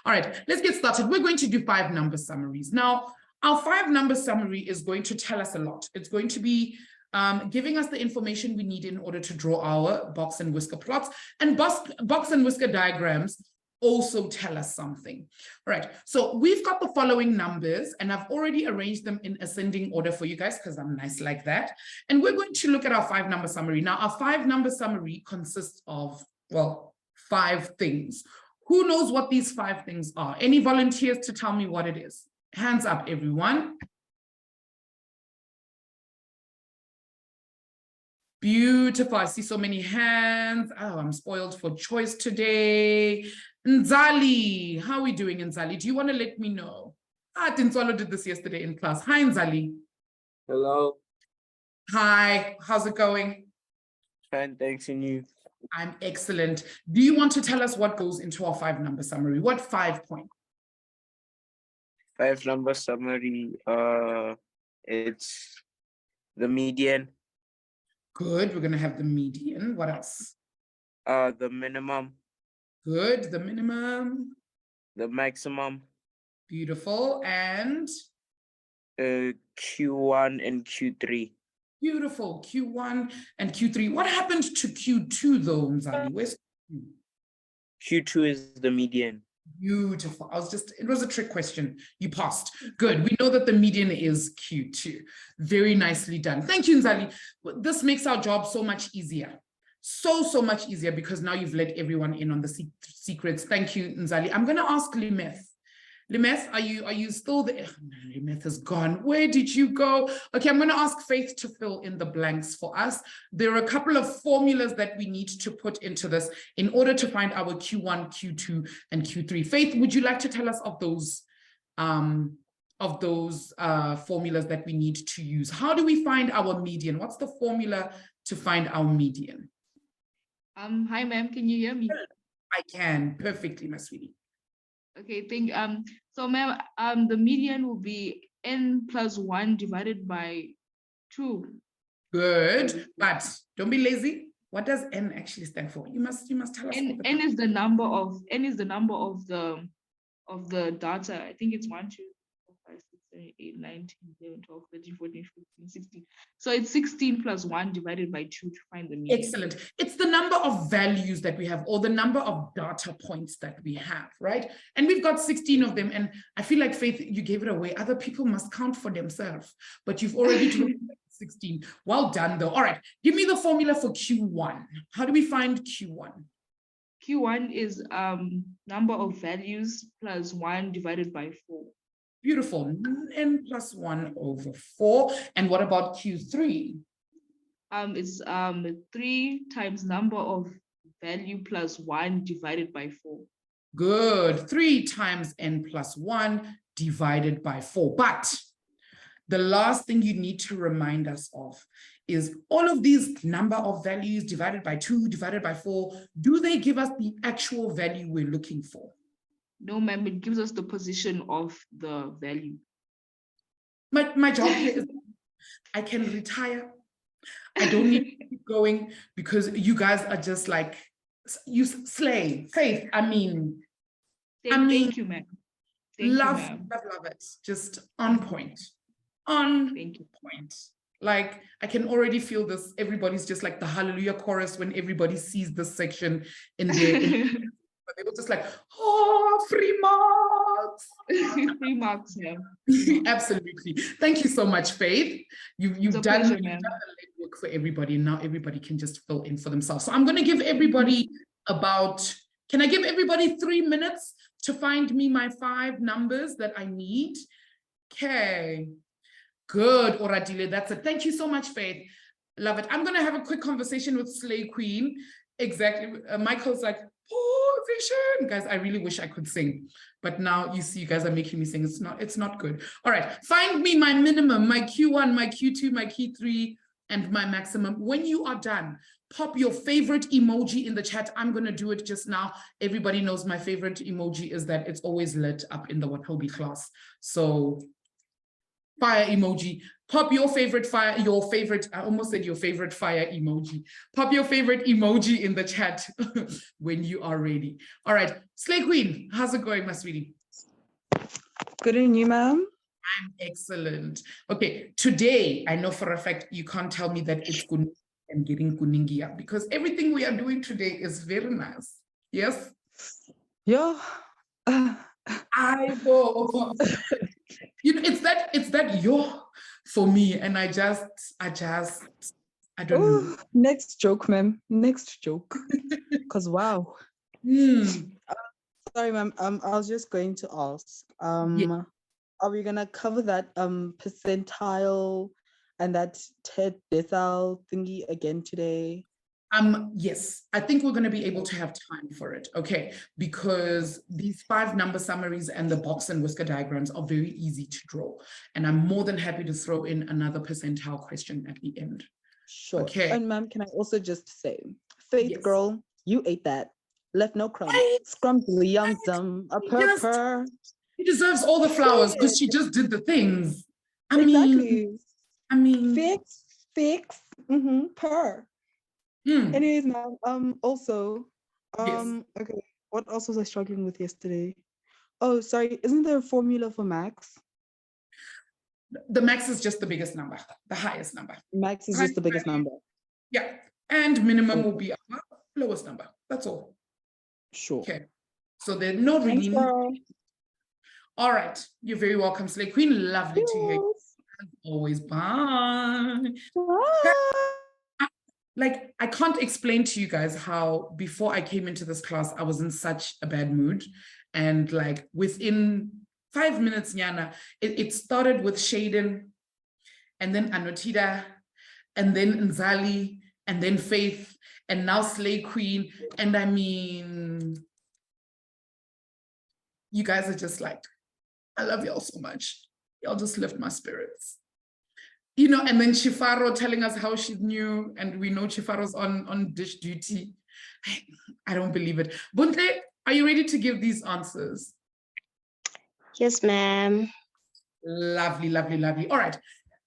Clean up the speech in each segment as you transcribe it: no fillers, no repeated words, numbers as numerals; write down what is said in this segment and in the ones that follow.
All right, let's get started. We're going to do 5 number summaries. Now, our 5 number summary is going to tell us a lot. It's going to be giving us the information we need in order to draw our box and whisker plots, and box and whisker diagrams also tell us something. All right, so we've got the following numbers, and I've already arranged them in ascending order for you guys because I'm nice like that. And we're going to look at our 5 number summary. Now, our 5 number summary consists of, well, 5 things. Who knows what these 5 things are? Any volunteers to tell me what it is? Hands up, everyone. Beautiful. I see so many hands. Oh, I'm spoiled for choice today. Nzali, how are we doing, Nzali? Do you want to let me know? Tinswalo did this yesterday in class. Hi, Nzali. Hello. Hi, how's it going? Fine, thanks, and you? I'm excellent. Do you want to tell us what goes into our 5 number summary? What 5 points? 5 number summary, it's the median. Good, we're going to have the median. What else? The minimum. Good, the minimum. The maximum. Beautiful, and? Q1 and Q3. Beautiful, Q1 and Q3. What happened to Q2 though, Mzali? Where's Q2? Q2 is the median. Beautiful. It was a trick question. You passed. Good. We know that the median is Q2. Very nicely done. Thank you, Nzali. This makes our job so much easier. So much easier because now you've let everyone in on the secrets. Thank you, Nzali. I'm going to ask Limeth. Limeth, are you still there? Oh, Limeth is gone. Where did you go? Okay, I'm going to ask Faith to fill in the blanks for us. There are a couple of formulas that we need to put into this in order to find our Q1, Q2, and Q3. Faith, would you like to tell us of those formulas that we need to use? How do we find our median? What's the formula to find our median? Hi, ma'am. Can you hear me? I can perfectly, my sweetie. Okay, so ma'am, the median will be n plus 1 divided by 2. Good, but don't be lazy. What does n actually stand for? You must tell us. N is the number of the data. I think it's 1, 2, 4, 5, 6, 7, 8, 9, 10, 11, 12, 13, 14, 15, 16. So it's 16 plus 1 divided by 2 to find the median. Excellent. It's the number of values that we have, or the number of data points that we have, right? And we've got 16 of them. And I feel like, Faith, you gave it away. Other people must count for themselves, but you've already told 16. Well done, though. All right. Give me the formula for Q1. How do we find Q1? Q1 is number of values plus 1 divided by 4. Beautiful. N plus 1 over 4. And what about Q3? It's 3 times number of value plus 1 divided by 4. Good. 3 times n plus 1 divided by 4. But the last thing you need to remind us of is all of these number of values divided by 2, divided by 4, do they give us the actual value we're looking for? No, ma'am, it gives us the position of the value. My job here is I can retire. I don't need to keep going because you guys are just like, you slay. Faith, I mean, thank you, ma'am. Love it. Just on point. On point. Like, I can already feel this. Everybody's just like the hallelujah chorus when everybody sees this section in their but they were just like, oh, free marks. Free marks, yeah. Absolutely. Thank you so much, Faith. You've done the legwork for everybody, and now everybody can just fill in for themselves. So I'm going to give everybody can I give everybody 3 minutes to find me my 5 numbers that I need? Okay. Good, Oradile, that's it. Thank you so much, Faith. Love it. I'm going to have a quick conversation with Slay Queen. Exactly. Michael's like, oh, vision. Guys, I really wish I could sing. But now you see, you guys are making me sing. It's not good. All right. Find me my minimum, my Q1, my Q2, my Q3, and my maximum. When you are done, pop your favorite emoji in the chat. I'm going to do it just now. Everybody knows my favorite emoji is that it's always lit up in the Watobe class. So fire emoji. Pop your favorite fire, I almost said your favorite fire emoji. Pop your favorite emoji in the chat when you are ready. All right, Slay Queen, how's it going, my sweetie? Good, and you, ma'am? I'm excellent. Okay, today, I know for a fact you can't tell me that it's good and getting kuningia, because everything we are doing today is very nice. Yes? Yeah. I know. You know, it's that yo for me, and I don't know. Next joke, ma'am. Next joke. Because wow. Sorry, ma'am. I was just going to ask. Yeah. Are we gonna cover that percentile and that decile thingy again today? Yes, I think we're going to be able to have time for it. Okay, because these 5 number summaries and the box and whisker diagrams are very easy to draw, and I'm more than happy to throw in another percentile question at the end. Sure. Okay. And ma'am, can I also just say, Faith, Yes. girl, you ate that. Left no crumbs. Right. Scrumptious, yum, a purr. She deserves all the flowers because she just did the things. I Exactly. mean, fix, purr. Anyways, ma'am, also, yes. okay, what else was I struggling with yesterday? Oh, sorry, isn't there a formula for max? The max is just the biggest number, the highest number. Max is just the biggest number. Yeah, and minimum will be our lowest number. That's all. Sure. Okay, so there's no really. All right, you're very welcome, Slay Queen. Lovely to hear you. As always, bye. Like, I can't explain to you guys how before I came into this class, I was in such a bad mood. And like within 5 minutes, Nyana, it started with Shaden, and then Anotida, and then Nzali, and then Faith, and now Slay Queen. And I mean, you guys are just like, I love y'all so much. Y'all just lift my spirits. You know, and then Chifaro telling us how she's new, and we know Chifaro's on dish duty. I don't believe it. Buntle, are you ready to give these answers? Yes, ma'am. Lovely, lovely, lovely. All right,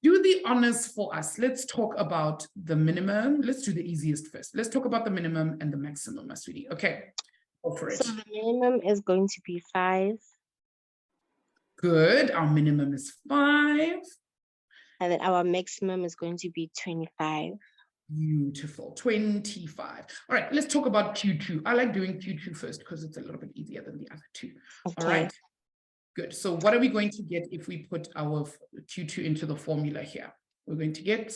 do the honors for us. Let's talk about the minimum. Let's do the easiest first. Let's talk about the minimum and the maximum, my sweetie. Okay, go for it. So the minimum is going to be 5. Good, our minimum is 5. And then our maximum is going to be 25. Beautiful, 25. All right, let's talk about Q2. I like doing Q2 first because it's a little bit easier than the other two. Okay. All right, good. So what are we going to get if we put our Q2 into the formula here? We're going to get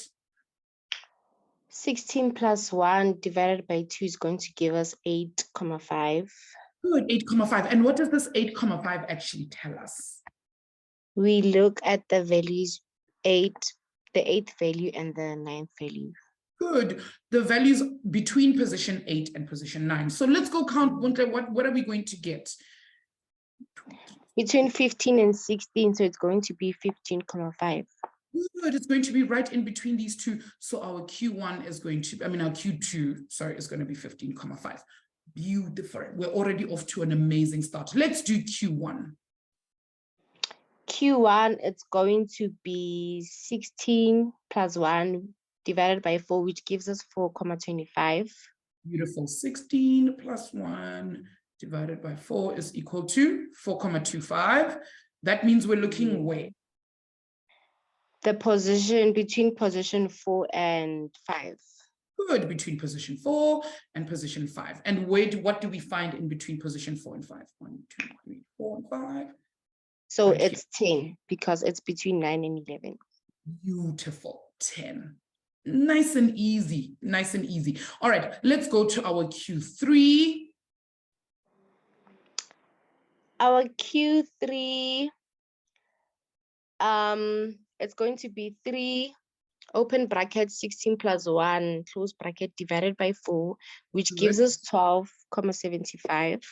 16 plus 1 divided by 2 is going to give us 8,5. Good, 8,5. And what does this 8,5 actually tell us? We look at the values 8, the 8th value and the 9th value. Good. The values between position 8 and position 9. So let's go count. What are we going to get? Between 15 and 16, so it's going to be 15,5. Good. It's going to be right in between these two. So our Q1 is going to, our Q2, sorry, is going to be 15,5. Beautiful. We're already off to an amazing start. Let's do Q1. Q1, it's going to be 16 plus 1 divided by 4, which gives us 4,25. Beautiful. 16 plus 1 divided by 4 is equal to 4,25. That means we're looking where? The position between position 4 and 5. Good, between position 4 and position 5. And what do we find in between position 4 and 5? 1, 2, 3, 4, and 5. So right it's 10 because it's between 9 and 11. Beautiful, 10. Nice and easy, nice and easy. All right, let's go to our Q3. Our Q3, it's going to be 3, open bracket, 16 plus 1, close bracket, divided by 4, which gives us 12,75.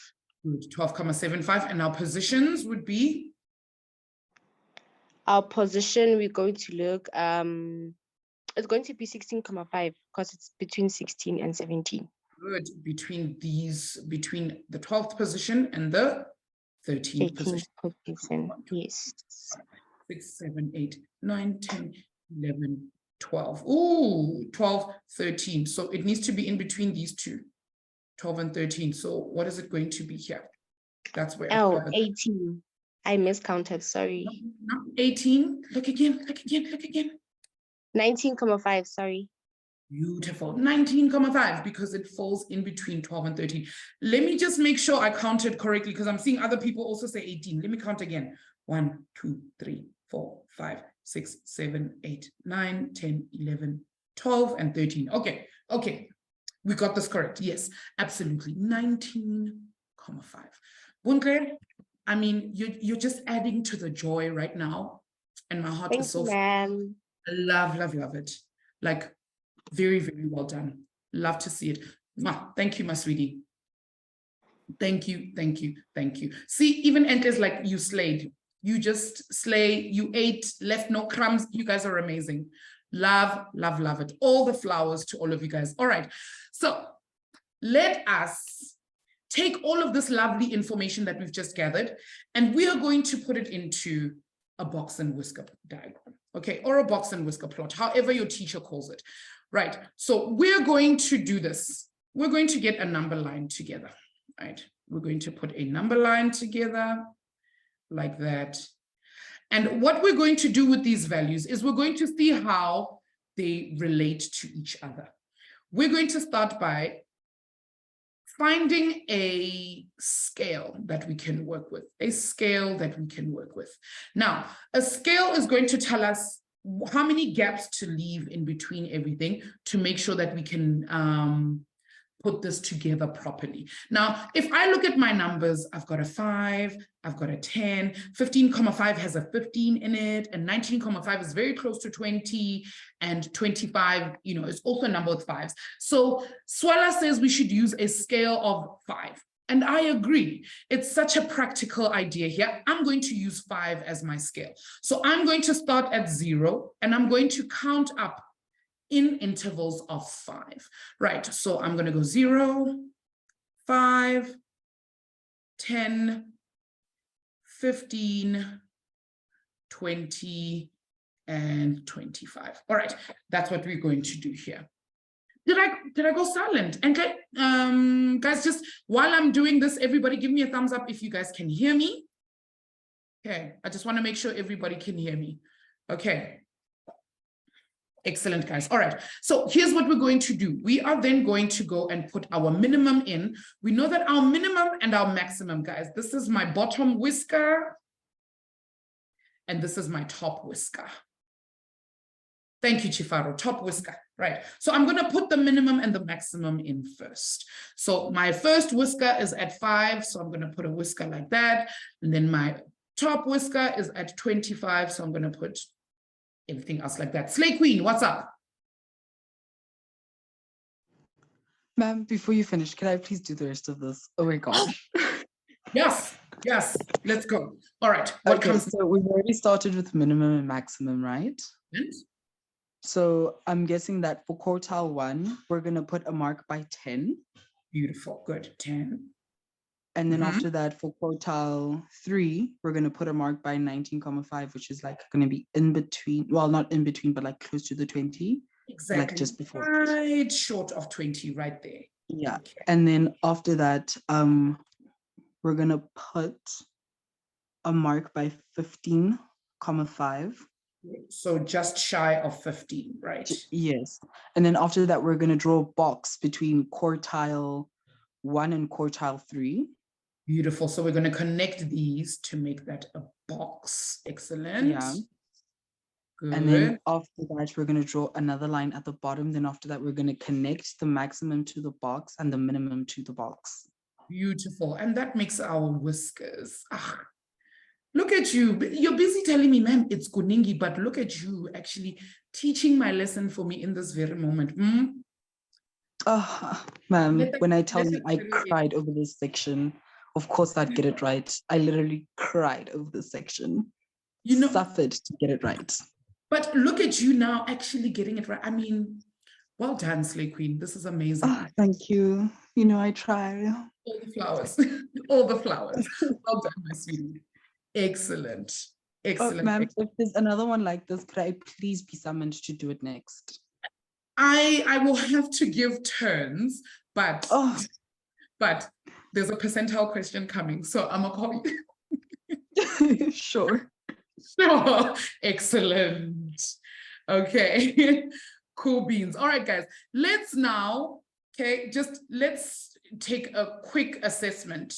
Good, 12,75. And our positions would be? Our position, we're going to look, it's going to be 16,5 because it's between 16 and 17. Good, between the 12th position and the 13th position. Yes. 6, 7, 8, 9, 10, 11, 12. Ooh, 12, 13. So it needs to be in between these two, 12 and 13. So what is it going to be here? That's where. Oh, 18. I miscounted, sorry. No, 18. Look again, look again, look again. 19,5, sorry. Beautiful. 19,5 because it falls in between 12 and 13. Let me just make sure I counted correctly because I'm seeing other people also say 18. Let me count again. 1, 2, 3, 4, 5, 6, 7, 8, 9, 10, 11, 12, and 13. Okay, okay. We got this correct. Yes, absolutely. 19,5. Bunke, I mean, you're just adding to the joy right now. And my heart is so full. Ma'am. Love, love, love it. Like, very, very well done. Love to see it. Thank you, my sweetie. Thank you, thank you, thank you. See, even Entle's like, you slayed. You just slay. You ate, left no crumbs. You guys are amazing. Love, love, love it. All the flowers to all of you guys. All right. So let us take all of this lovely information that we've just gathered, and we are going to put it into a box and whisker diagram, okay, or a box and whisker plot, however your teacher calls it, right? So we're going to do this. We're going to get a number line together, right? We're going to put a number line together like that. And what we're going to do with these values is we're going to see how they relate to each other. We're going to start by finding a scale that we can work with, Now, a scale is going to tell us how many gaps to leave in between everything to make sure that we can put this together properly. Now, if I look at my numbers, I've got a 5, I've got a 10, 15,5 has a 15 in it, and 19,5 is very close to 20, and 25, you know, is also a number with 5s. So Swala says we should use a scale of 5. And I agree. It's such a practical idea here. I'm going to use 5 as my scale. So I'm going to start at 0, and I'm going to count up in intervals of 5, right? So I'm going to go 0, 5, 10, 15, 20, and 25. All right, that's what we're going to do here. Did I go silent? And guys, just while I'm doing this, everybody give me a thumbs up if you guys can hear me. Okay, I just want to make sure everybody can hear me. Okay. Excellent, guys. All right. So here's what we're going to do. We are then going to go and put our minimum in. We know that our minimum and our maximum, guys, this is my bottom whisker. And this is my top whisker. Thank you, Chifaro. Top whisker. Right. So I'm going to put the minimum and the maximum in first. So my first whisker is at 5. So I'm going to put a whisker like that. And then my top whisker is at 25. So I'm going to put everything else like that. Slay Queen, what's up? Ma'am, before you finish, can I please do the rest of this? Oh my gosh. Yes, yes, let's go. All right, what comes? So we've already started with minimum and maximum, right? Yes. So I'm guessing that for quartile 1, we're going to put a mark by 10. Beautiful, good, 10. And then after that, for quartile 3, we're going to put a mark by 19,5, which is like going to be in between, well, not in between, but like close to the 20. Exactly. Like just before. Right short of 20 right there. Yeah. Okay. And then after that, we're going to put a mark by 15,5. So just shy of 15, right? Yes. And then after that, we're going to draw a box between quartile 1 and quartile 3. Beautiful. So we're going to connect these to make that a box. Excellent. Yeah. Good. And then after that, we're going to draw another line at the bottom. Then after that, we're going to connect the maximum to the box and the minimum to the box. Beautiful. And that makes our whiskers. Look at you. You're busy telling me, ma'am, it's Kuningi, but look at you actually teaching my lesson for me in this very moment. Oh, ma'am, when I tell you I cried over this section, of course I'd get it right. I literally cried over this section. You know, suffered to get it right. But look at you now actually getting it right. I mean, well done, Slay Queen. This is amazing. Oh, thank you. You know, I try. All the flowers. All the flowers. Well done, my sweetie. Excellent. Excellent. Ma'am, if there's another one like this, could I please be summoned to do it next? I will have to give turns, but there's a percentile question coming, so I'm gonna call you. Sure. Sure. Excellent. Okay. Cool beans. All right, guys. Let's now, let's take a quick assessment.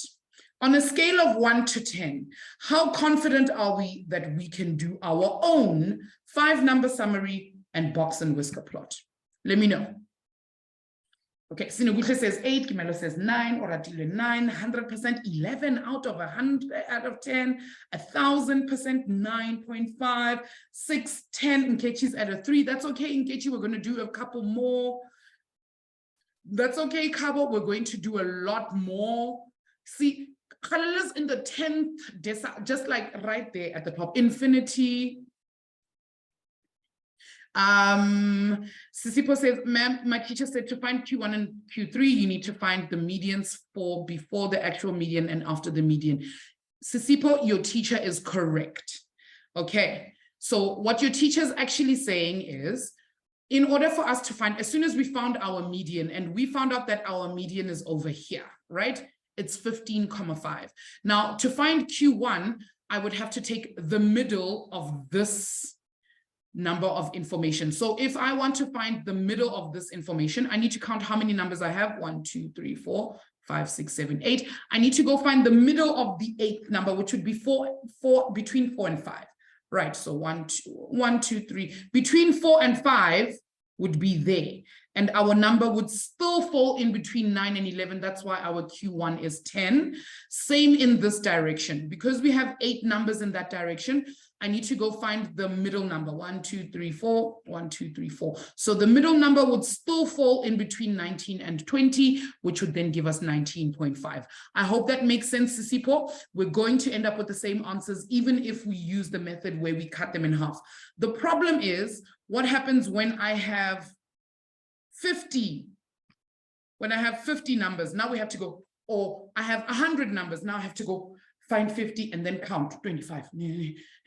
On a scale of 1 to 10, how confident are we that we can do our own 5-number summary and box and whisker plot? Let me know. Okay, Sinugutle says 8, Kimelo says 9, Oratile 9, 100%, 11 out of 100 out of 10, 1,000%, 9.5, 6, 10. Nkechi's at a 3. That's okay, Nkechi. We're going to do a couple more. That's okay, Kabo. We're going to do a lot more. See, Khalala's in the 10th, just like right there at the top. Infinity. Sisipo says, ma'am, my teacher said to find Q1 and Q3, you need to find the medians for before the actual median and after the median. Sisipo, your teacher is correct. Okay, so what your teacher is actually saying is, in order for us to find, as soon as we found our median, and we found out that our median is over here, right? It's 15,5. Now, to find Q1, I would have to take the middle of this number of information. So if I want to find the middle of this information, I need to count how many numbers I have. 1, 2, 3, 4, 5, 6, 7, 8. I need to go find the middle of the 8th number, which would be between 4 and 5. Right, so 1, 2, 3. Between 4 and 5 would be there. And our number would still fall in between 9 and 11. That's why our Q1 is 10. Same in this direction. Because we have 8 numbers in that direction, I need to go find the middle number. 1, 2, 3, 4, 1, 2, 3, 4. So the middle number would still fall in between 19 and 20, which would then give us 19.5. I hope that makes sense, Sisipo. We're going to end up with the same answers, even if we use the method where we cut them in half. The problem is, what happens when I have 50? When I have 50 numbers, now we have to go, or I have 100 numbers, now I have to go find 50 and then count 25.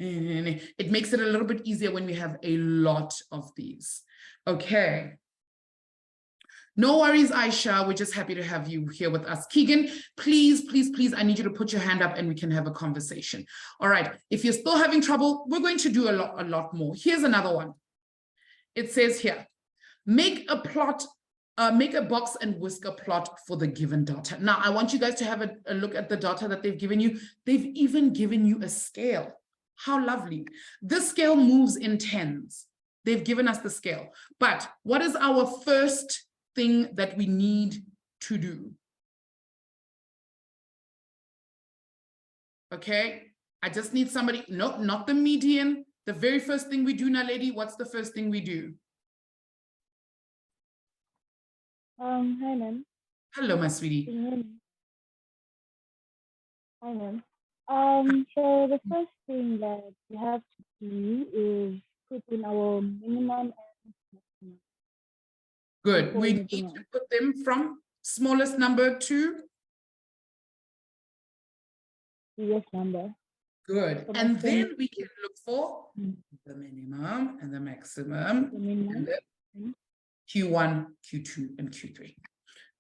It makes it a little bit easier when we have a lot of these. Okay. No worries, Aisha. We're just happy to have you here with us. Keegan, please, please, please, I need you to put your hand up and we can have a conversation. All right. If you're still having trouble, we're going to do a lot more. Here's another one. It says here, make a plot, make a box and whisker plot for the given data. Now, I want you guys to have a look at the data that they've given you. They've even given you a scale. How lovely. This scale moves in tens. They've given us the scale. But what is our first thing that we need to do? Okay, I just need somebody, no, not the median. The very first thing we do, Naledi, what's the first thing we do? Hi, ma'am. Hello, my sweetie. Hi, ma'am. So the first thing that we have to do is put in our minimum and maximum. Good. We need to put them from smallest number to biggest number. good. And then we can look for the minimum and the maximum. The minimum. And then Q1, Q2, and Q3.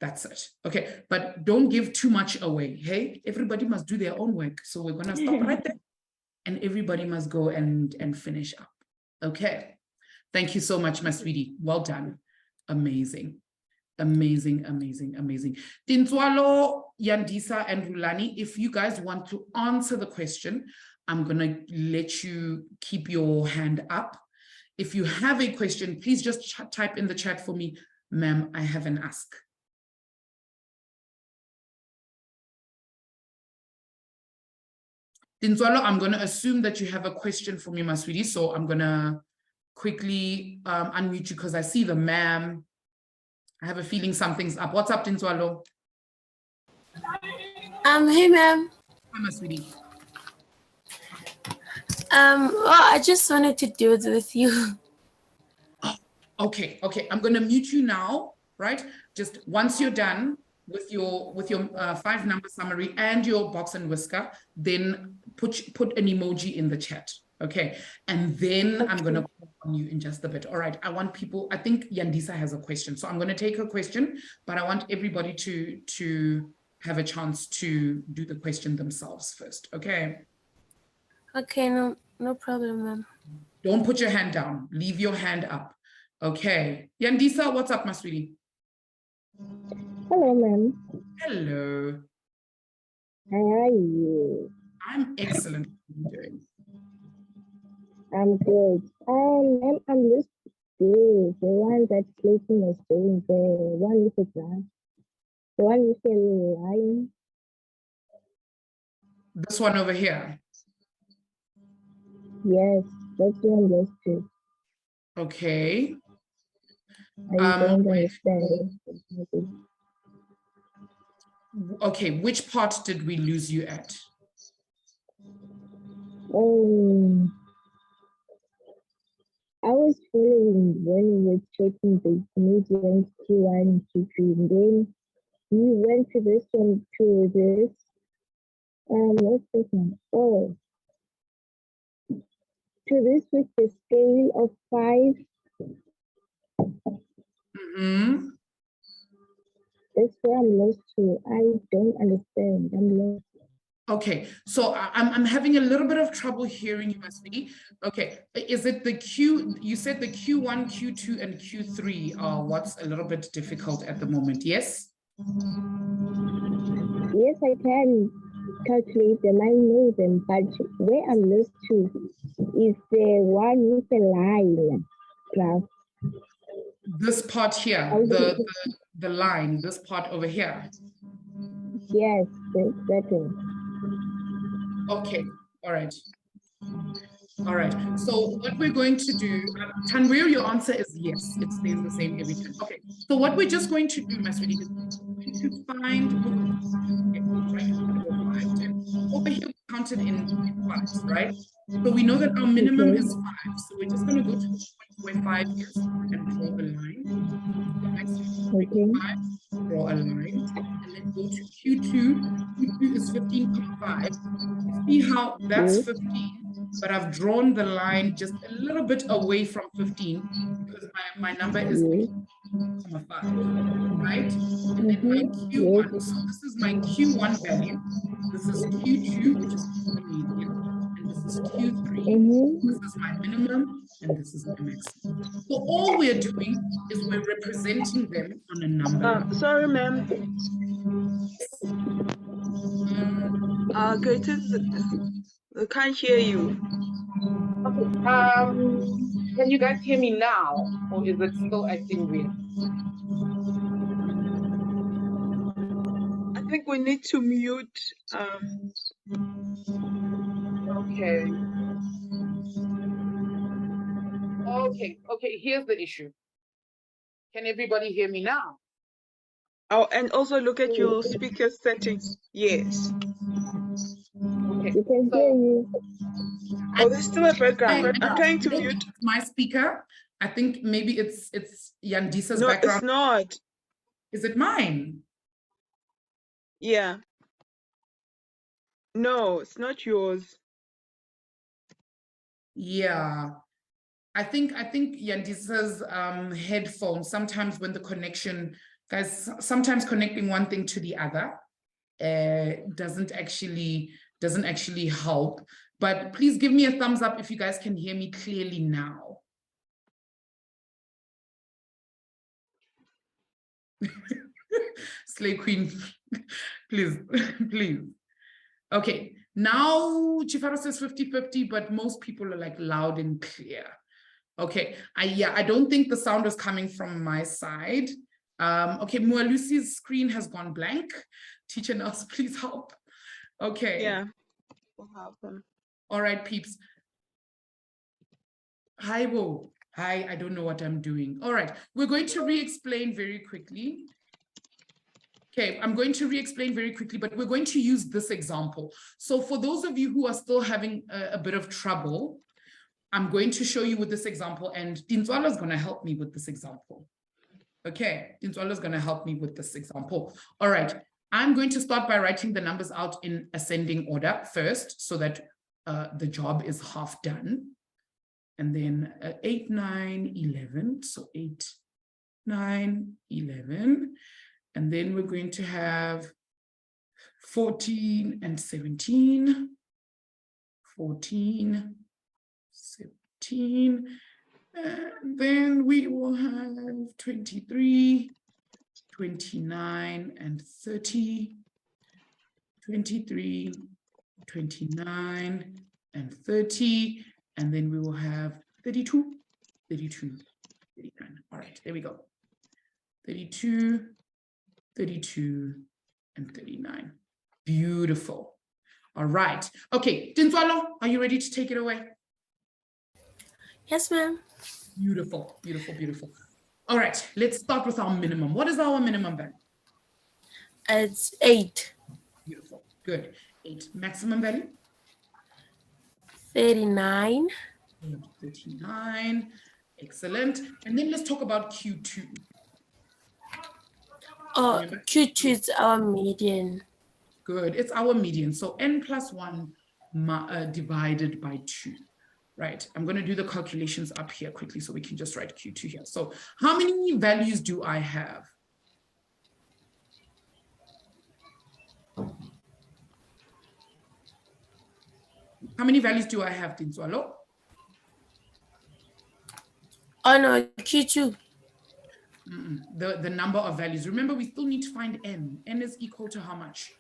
That's it. Okay, but don't give too much away. Hey, everybody must do their own work. So we're gonna stop right there. And everybody must go and finish up. Okay. Thank you so much, my sweetie. Well done. Amazing. Amazing, amazing, amazing. Tintswalo, Yandisa, and Rulani, if you guys want to answer the question, I'm gonna let you keep your hand up. If you have a question, please just type in the chat for me, ma'am, I have an ask. Tintswalo, I'm going to assume that you have a question for me, my sweetie. So I'm going to quickly unmute you because I see the ma'am. I have a feeling something's up. What's up, Tintswalo? Hey, ma'am. Hi, my sweetie. Well, I just wanted to do it with you. Oh, okay. I'm going to mute you now, right? Just once you're done with your 5-number summary and your box and whisker, then put an emoji in the chat. Okay, and then I'm going to call on you in just a bit. All right, I want people, I think Yandisa has a question, so I'm going to take her question, but I want everybody to have a chance to do the question themselves first, okay? Okay, no problem, ma'am. Don't put your hand down, leave your hand up. Okay, Yandisa, what's up, my sweetie? Hello, ma'am. Hello. How are you? I'm excellent. How are you doing? I'm good. Ma'am, I'm just good. The one that Clayton was doing, the one with the glass, the one with the line. This one over here. Yes, that's the one those two. Okay. I don't understand it. Okay, which part did we lose you at? I was following when we were checking the medians Q1, Q2, and then we went to this one, to this. What's this one? Oh, to this with the scale of 5. Mm-hmm. That's where I'm lost to. I don't understand. I'm lost. Okay, so I'm having a little bit of trouble hearing you, Masvi. Okay, is it the Q, you said the Q1, Q2, and Q3 are what's a little bit difficult at the moment, yes? Yes, I can calculate them. I know them, but where I'm lost to is the one with the line graph. This part here, the line, this part over here. Yes, that one. Okay, all right. All right, so what we're going to do, Tanwir, your answer is yes, it stays the same every time. Okay, so what we're just going to do, my sweetie, is we're going to find, over here we counted in fives, right? So we know that our minimum is 5, so we're just going to go to the point where 5 is and draw a line. Okay. 5, draw a line, and then go to Q2. Q2 is 15.5. See how that's 15, but I've drawn the line just a little bit away from 15 because my number is 5, right? And then my Q1, so this is my Q1 value. This is Q2, which is the median, and this is Q3. This is my minimum, and this is my maximum. So all we're doing is we're representing them on a number. Sorry, ma'am. Greetings. I can't hear you. Okay. Can you guys hear me now, or is it still acting weird? I think we need to mute. Okay. Okay, here's the issue. Can everybody hear me now? Oh, and also look at your speaker settings. Yes. Okay. You can hear you. Oh, there's still a background. I'm trying to mute. My speaker. I think maybe it's Yandisa's No, background. it's not. Is it mine? Yeah. No, it's not yours. Yeah. I think Yandisa's headphones, sometimes when the connection, guys, sometimes connecting one thing to the other doesn't actually help. But please give me a thumbs up if you guys can hear me clearly now. Slay Queen, please. Okay, now Chifaro says 50-50, but most people are like loud and clear. Okay, I don't think the sound is coming from my side. Okay, Lucy's screen has gone blank. Teacher Nels, please help. Okay. Yeah, will happen. All right, peeps. Hi, whoa. Hi, I don't know what I'm doing. All right, we're going to re-explain very quickly. Okay, I'm going to re-explain very quickly, but we're going to use this example. So for those of you who are still having a bit of trouble, I'm going to show you with this example, and Dinzwala is going to help me with this example. Okay, Dinzwala is going to help me with this example. All right, I'm going to start by writing the numbers out in ascending order first, so that the job is half done. And then 8, 9, 11. So 8, 9, 11. And then we're going to have 14 and 17. 14, 17. And then we will have 23, 29, and 30. 23, 29, and 30. And then we will have 32, 32, 39. All right, there we go. 32, 32, and 39. Beautiful. All right. Okay, Dinzwalo, are you ready to take it away? Yes, ma'am. Beautiful, beautiful, beautiful. All right, let's start with our minimum. What is our minimum value? It's 8. Beautiful, good. 8. Maximum value? 39. 39. Excellent. And then let's talk about Q2. Oh, Remember? Q2 is our median. Good. It's our median. So n plus 1 divided by 2. Right. I'm going to do the calculations up here quickly so we can just write Q2 here. So how many values do I have? How many values do I have, Dinzwalo? Oh, no, Q2. The number of values. Remember, we still need to find n. N is equal to how much?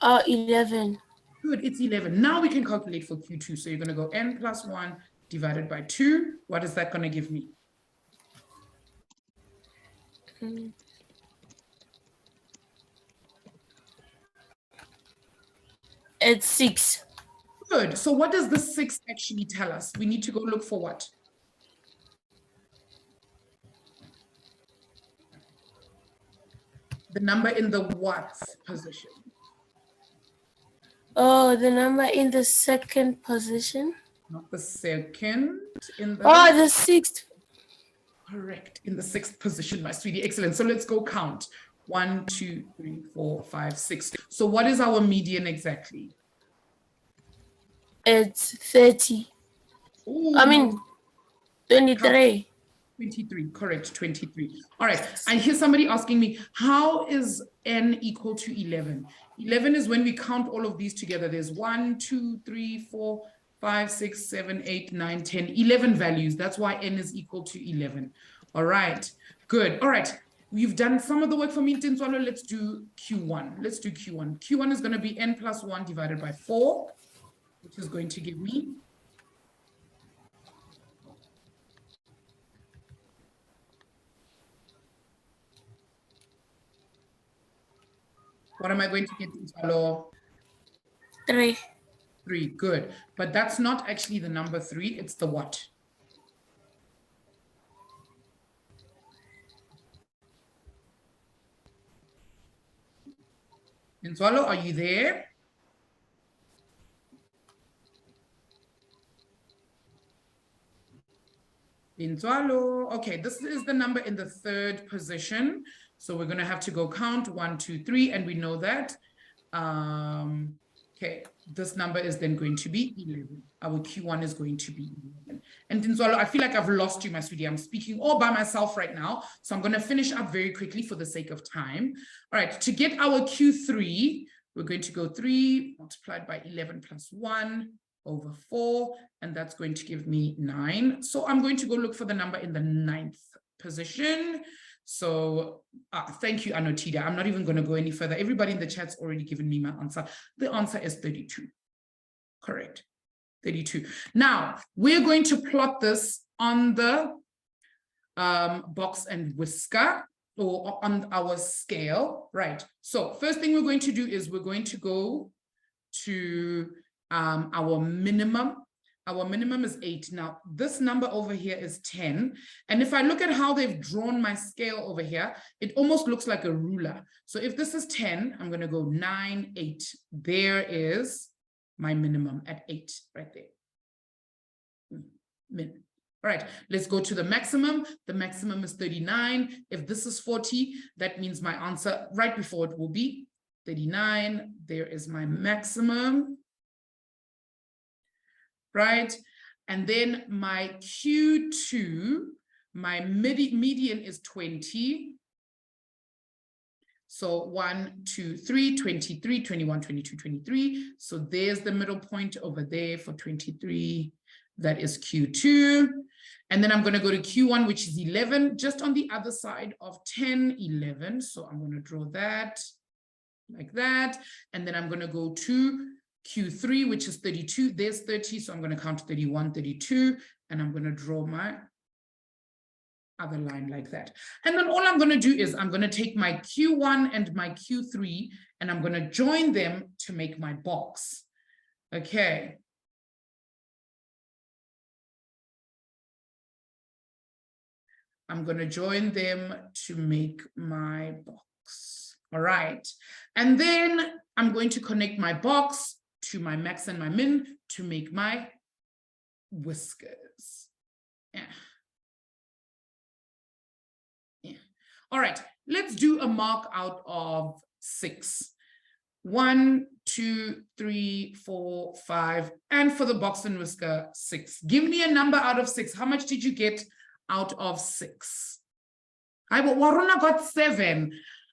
11. Good, it's 11. Now we can calculate for Q2. So you're going to go n plus 1 divided by 2. What is that going to give me? It's 6. Good. So what does the 6 actually tell us? We need to go look for what? The number in the what position? Oh, the number in the second position. Not the second. In the Oh, the 6th. Correct. In the 6th position, my sweetie. Excellent. So let's go count. 1, 2, 3, 4, 5, 6. So what is our median exactly? It's 30. Ooh, I mean, 23. 23, correct, 23. All right, I hear somebody asking me, how is n equal to 11? 11 is when we count all of these together. There's 1, 2, 3, 4, 5, 6, 7, 8, 9, 10, 11 values. That's why n is equal to 11. All right, good. All right, we've done some of the work for me, Tintswalo. Let's do Q1. Let's do Q1. Q1 is going to be n plus 1 divided by 4, which is going to give me what am I going to get, Tintswalo? 3. 3, good. But that's not actually the number 3, it's the what? Tintswalo, are you there? Tintswalo, okay, this is the number in the 3rd position. So we're going to have to go count 1, 2, 3, and we know that. Okay, this number is then going to be 11. Our Q1 is going to be 11. And Tintswalo, I feel like I've lost you, my sweetie. I'm speaking all by myself right now. So I'm going to finish up very quickly for the sake of time. All right, to get our Q3, we're going to go 3 multiplied by 11 plus 1 over 4, and that's going to give me 9. So I'm going to go look for the number in the 9th position. So thank you, Anotida. I'm not even going to go any further. Everybody in the chat's already given me my answer. The answer is 32. Correct. 32. Now, we're going to plot this on the box and whisker or on our scale, right? So first thing we're going to do is we're going to go to our minimum. Our minimum is 8. Now, this number over here is 10. And if I look at how they've drawn my scale over here, it almost looks like a ruler. So if this is 10, I'm going to go 9, 8. There is my minimum at 8 right there. Min. All right, let's go to the maximum. The maximum is 39. If this is 40, that means my answer right before it will be 39. There is my maximum. right? And then my Q2, my median is 20. So 1, 2, 3, 23, 21, 22, 23. So there's the middle point over there for 23. That is Q2. And then I'm going to go to Q1, which is 11, just on the other side of 10, 11. So I'm going to draw that like that. And then I'm going to go to Q3, which is 32. There's 30. So I'm going to count 31, 32. And I'm going to draw my other line like that. And then all I'm going to do is I'm going to take my Q1 and my Q3 and I'm going to join them to make my box. Okay. I'm going to join them to make my box. All right. And then I'm going to connect my box to my max and my min to make my whiskers. Yeah. All right, let's do a mark out of 6. 1, 2, 3, 4, 5, and for the box and whisker, 6. Give me a number out of 6. How much did you get out of 6? Waruna got 7.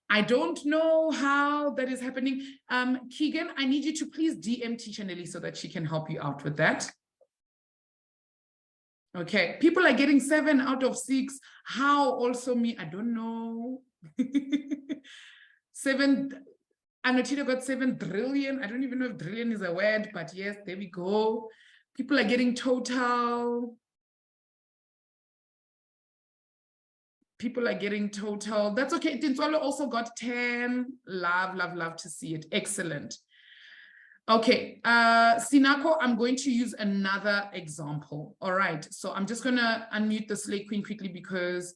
I don't know how that is happening. Keegan, I need you to please DM Teacher Nelly so that she can help you out with that. Okay, people are getting 7 out of 6. How also me? I don't know. 7, Anotita got 7 trillion. I don't even know if trillion is a word, but yes, there we go. People are getting total. People are getting total. That's okay. Tinswalo also got 10. Love, love, love to see it. Excellent. Okay, Sinako, I'm going to use another example. All right, so I'm just going to unmute the Slay Queen quickly because,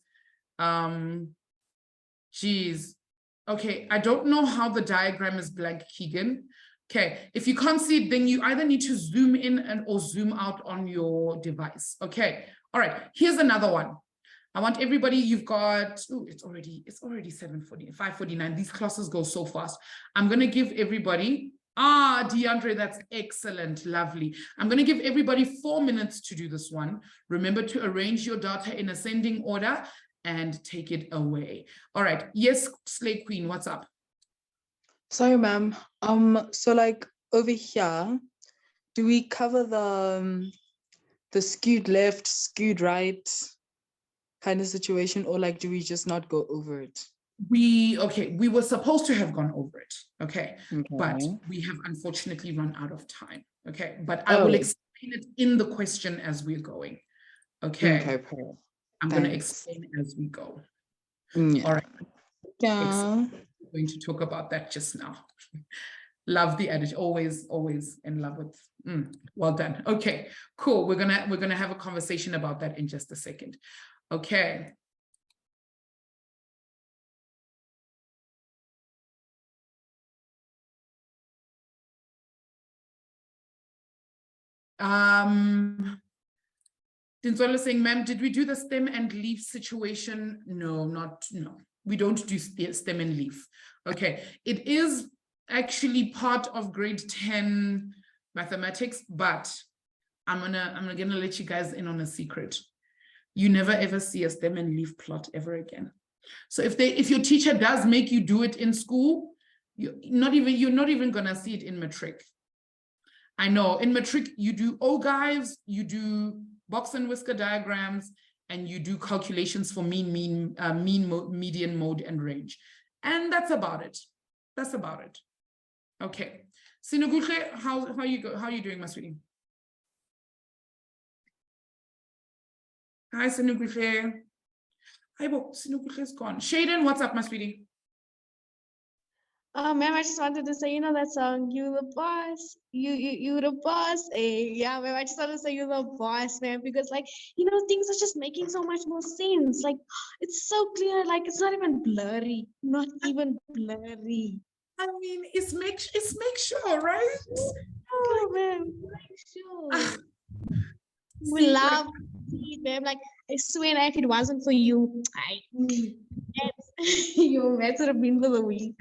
geez. Okay, I don't know how the diagram is blank, Keegan. Okay, if you can't see it, then you either need to zoom in and or zoom out on your device. Okay, all right, here's another one. I want everybody, you've got, oh, it's already 7:40, 5:49. These classes go so fast. I'm going to give everybody, DeAndre, that's excellent, lovely. I'm going to give everybody 4 minutes to do this one. Remember to arrange your data in ascending order and take it away. All right, yes, Slay Queen, what's up? Sorry, ma'am. So like over here, do we cover the skewed left, skewed right kind of situation, or like do we just not go over it? We were supposed to have gone over it, okay, but we have unfortunately run out of time, okay, but I will explain it in the question as we're going, okay, I'm going to explain as we go. All right, I'm going to talk about that just now. Love the adage, always in love with, well done. Okay, cool, we're gonna have a conversation about that in just a second. Okay. Tinswalo saying, ma'am, did we do the stem and leaf situation? No, we don't do stem and leaf. Okay, it is actually part of grade 10 mathematics, but I'm gonna let you guys in on a secret. You never ever see a stem and leaf plot ever again. So if your teacher does make you do it in school, you're not even gonna see it in matric. I know in matric you do ogives, you do box and whisker diagrams, and you do calculations for mean, median, mode, and range. And that's about it. That's about it. Okay. Sinuguhle, how are you doing, my sweetie? Hi, Sinuguhle. Hi, Sinuguhle is gone. Shaden, what's up, my sweetie? Ma'am, I just wanted to say, you know that song, you the boss, you the boss. Hey, yeah, ma'am, I just wanted to say you're the boss, man, because like, you know, things are just making so much more sense. Like, it's so clear, like it's not even blurry, not even blurry. I mean, it's make sure, right? Oh, man, make sure. We love it, ma'am. Like, I swear, if it wasn't for you, your maths would have been for the week.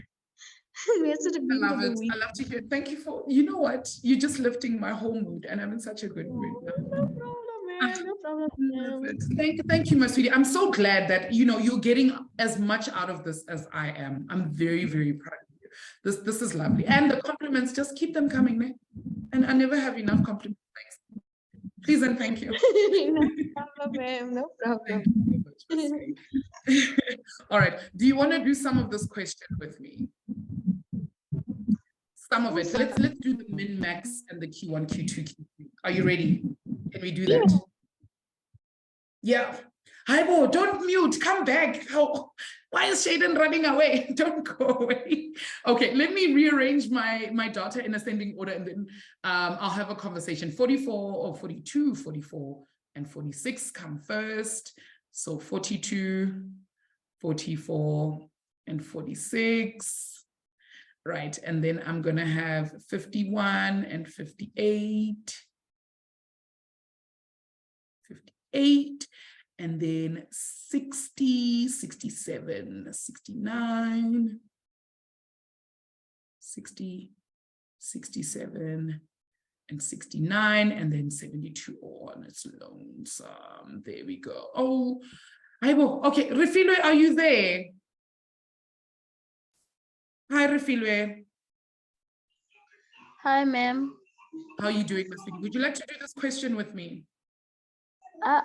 We had such a I beautiful love it. week. I love to hear. Thank you for, you know what? You're just lifting my whole mood, and I'm in such a good mood now. No problem, man. No problem, Love man. it. Thank you, my sweetie. I'm so glad that you're getting as much out of this as I am. I'm very, very proud of you. This is lovely. And the compliments, just keep them coming, man. And I never have enough compliments. Thanks. Please and thank you. No problem, man. No problem. All right. Do you want to do some of this question with me? Some of it. Let's do the min max and the Q1, Q2, Q3. Are you ready? Can we do that? Yeah. Haibo, don't mute. Come back. Oh, why is Shaden running away? Don't go away. Okay, let me rearrange my data in ascending order, and then I'll have a conversation. 44 or 42, 44 and 46 come first. So 42, 44 and 46. Right, and then I'm gonna have 51 and 58. 58, and then 60, 67, 69, 60, 67, and 69, and then 72 on its lonesome. There we go. Oh, I will. Okay, Refilwe, are you there? Hi, Refilwe. Hi, ma'am. How are you doing, Miss Vicky? Would you like to do this question with me?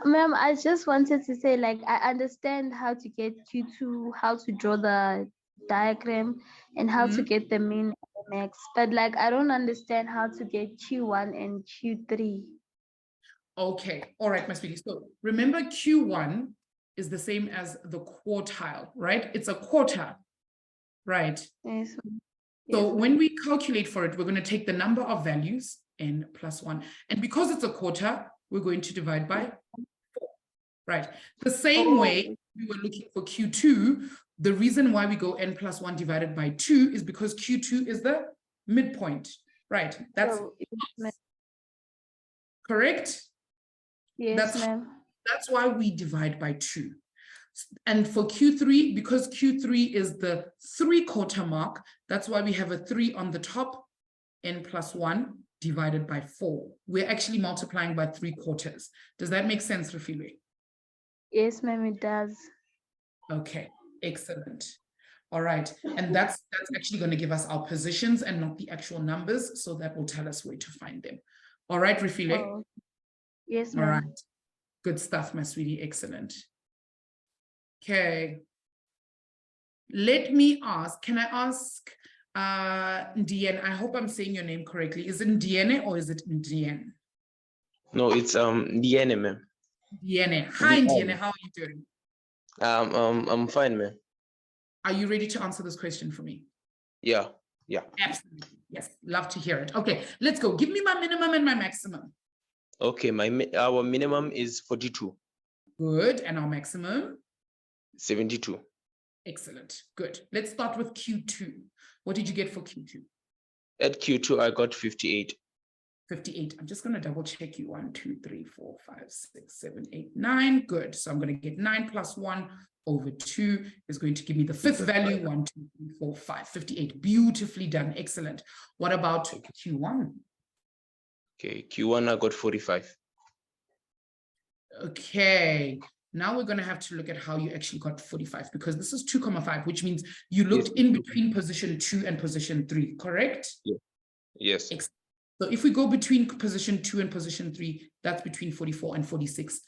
Ma'am, I just wanted to say, like, I understand how to get Q2, how to draw the diagram, and how to get the mean and the max, but like, I don't understand how to get Q1 and Q3. Okay, all right, my sweetie. So remember, Q1 is the same as the quartile, right? It's a quarter, right? Yes. So when we calculate for it, we're going to take the number of values, n plus 1. And because it's a quarter, we're going to divide by 4, right? The same way we were looking for Q2, the reason why we go n plus 1 divided by 2 is because Q2 is the midpoint, right? That's correct? Yes, ma'am. That's why we divide by 2. And for Q3, because Q3 is the 3/4 mark, that's why we have a 3 on the top, n plus 1 divided by 4. We're actually multiplying by 3/4. Does that make sense, Refilwe? Yes, ma'am, it does. Okay, excellent. All right, and that's actually going to give us our positions and not the actual numbers, so that will tell us where to find them. All right, Refilwe? Oh, yes, ma'am. All right, good stuff, my sweetie, excellent. Okay, let me ask, can I ask Ndiene? I hope I'm saying your name correctly. Is it Ndiene or is it Ndiene? No, it's Ndiene, ma'am. Ndiene. Hi, Ndiene, how are you doing? I'm fine, ma'am. Are you ready to answer this question for me? Yeah. Absolutely, yes, love to hear it. Okay, let's go. Give me my minimum and my maximum. Okay, our minimum is 42. Good, and our maximum? 72. Excellent, good. Let's start with Q2. What did you get for Q2? At Q2, I got 58. 58. I'm just going to double check you. 1, 2, 3, 4, 5, 6, 7, 8, 9. Good. So I'm going to get 9 plus 1 over 2 is going to give me the fifth value. 1, 2, 3, 4, 5, 58. Beautifully done. Excellent. What about Q1? Okay, Q1, I got 45. Okay. Now we're going to have to look at how you actually got 45, because this is 2,5, which means you looked in between position 2 and position 3, correct? Yes. So if we go between position 2 and position 3, that's between 44 and 46.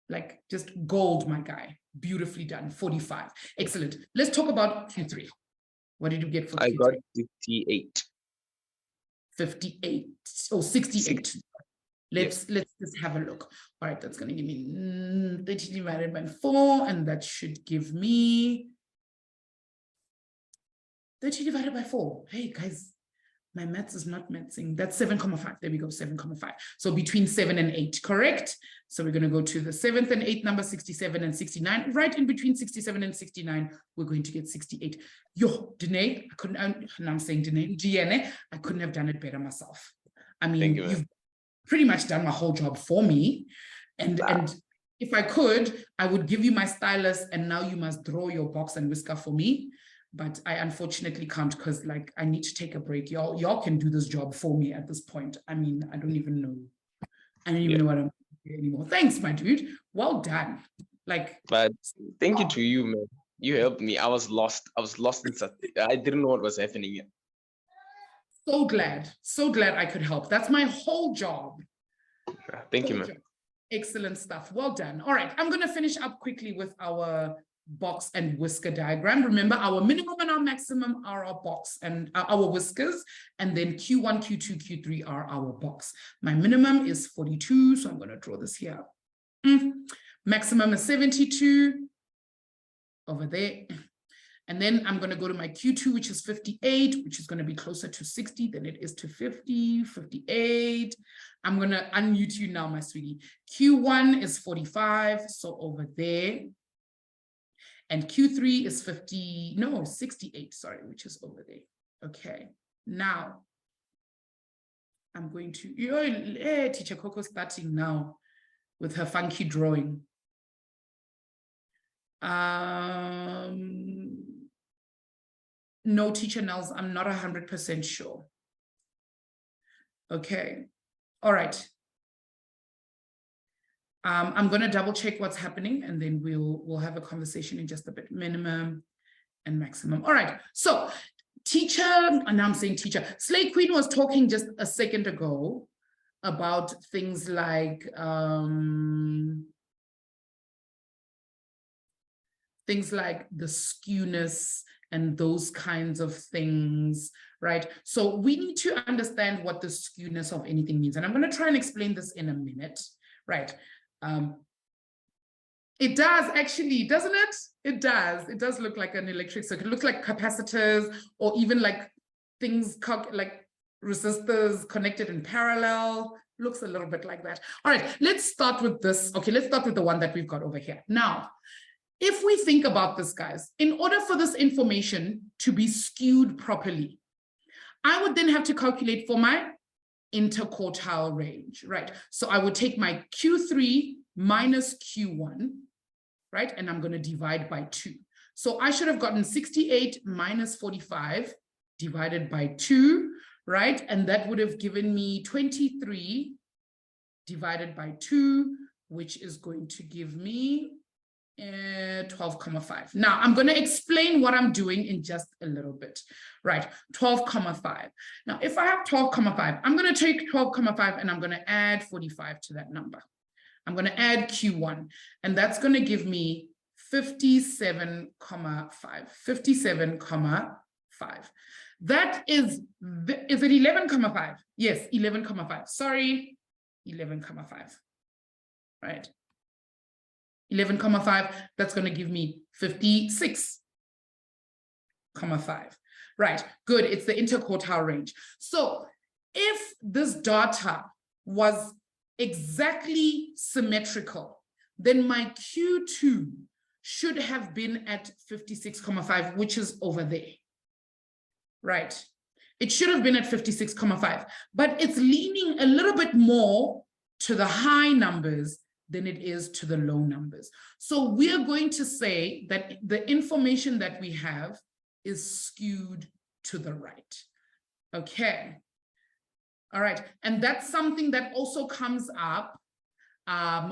Like just gold, my guy. Beautifully done. 45. Excellent. Let's talk about Q3. What did you get for Q3? I got 58. 58. Oh, 68. Let's just have a look. All right, that's going to give me 30 divided by 4, and that should give me 30 divided by 4. Hey, guys, my maths is not mathsing. That's 7,5. There we go, 7,5. So between 7 and 8, correct? So we're going to go to the 7th and 8th number, 67 and 69. Right in between 67 and 69, we're going to get 68. Yo, Danae, I couldn't, now I'm saying Danae, Gianne, I couldn't have done it better myself. I mean, you've pretty much done my whole job for me. And if I could, I would give you my stylus, and now you must draw your box and whisker for me. but I unfortunately can't because like I need to take a break. Y'all can do this job for me at this point. I mean, I don't even know. I don't even know what I'm doing anymore. Thanks, my dude. Well done. Like, but thank you to you, man. You helped me. I was lost in something. I didn't know what was happening yet. So glad I could help. That's my whole job. Thank you, man. Excellent stuff. Well done. All right, I'm going to finish up quickly with our box and whisker diagram. Remember, our minimum and our maximum are our box and our whiskers, and then Q1, Q2, Q3 are our box. My minimum is 42, so I'm going to draw this here. Maximum is 72 over there. And then I'm going to go to my Q2, which is 58, which is going to be closer to 60 than it is to 50, 58. I'm going to unmute you now, my sweetie. Q1 is 45, so over there. And Q3 is 68, sorry, which is over there. Okay, now I'm going to, Teacher Coco starting now with her funky drawing. No, Teacher Nels, I'm not 100% sure. Okay, all right. I'm going to double check what's happening and then we'll have a conversation in just a bit. Minimum and maximum. All right, so teacher, and now I'm saying teacher, Slay Queen was talking just a second ago about things like the skewness and those kinds of things, right? So we need to understand what the skewness of anything means. And I'm going to try and explain this in a minute, right? It does actually, doesn't it? It does. It does look like an electric circuit. It looks like capacitors or even like things like resistors connected in parallel. Looks a little bit like that. All right, let's start with this. Okay, let's start with the one that we've got over here. Now, if we think about this, guys, in order for this information to be skewed properly, I would then have to calculate for my interquartile range, right? So I would take my Q3 minus Q1, right? And I'm going to divide by 2. So I should have gotten 68 minus 45 divided by 2, right? And that would have given me 23 divided by 2, which is going to give me 12,5. Now I'm going to explain what I'm doing in just a little bit, right? 12,5. Now, if I have 12,5, I'm going to take 12,5 and I'm going to add 45 to that number. I'm going to add Q1, and that's going to give me 57,5. 57,5. That is it 11,5? Yes, 11,5. Sorry, 11,5. Right? 11,5, that's going to give me 56,5. Right, good, it's the interquartile range. So if this data was exactly symmetrical, then my Q2 should have been at 56,5, which is over there. Right, it should have been at 56,5, but it's leaning a little bit more to the high numbers than it is to the low numbers. So we are going to say that the information that we have is skewed to the right. Okay. All right. And that's something that also comes up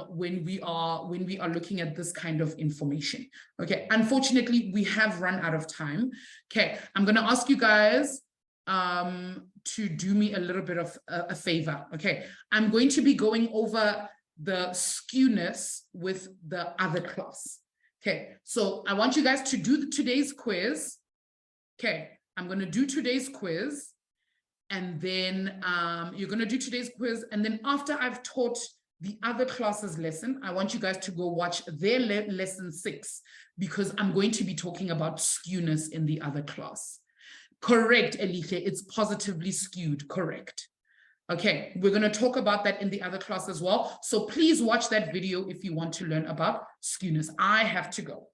when we are looking at this kind of information. Okay. Unfortunately, we have run out of time. Okay. I'm going to ask you guys to do me a little bit of a favor. Okay. I'm going to be going over the skewness with the other class. Okay, so I want you guys to do today's quiz. Okay, I'm going to do today's quiz, and then you're going to do today's quiz, and then after I've taught the other class's lesson, I want you guys to go watch their lesson 6, because I'm going to be talking about skewness in the other class. Correct, Elite, it's positively skewed, correct. Okay, we're going to talk about that in the other class as well. So please watch that video if you want to learn about skewness. I have to go.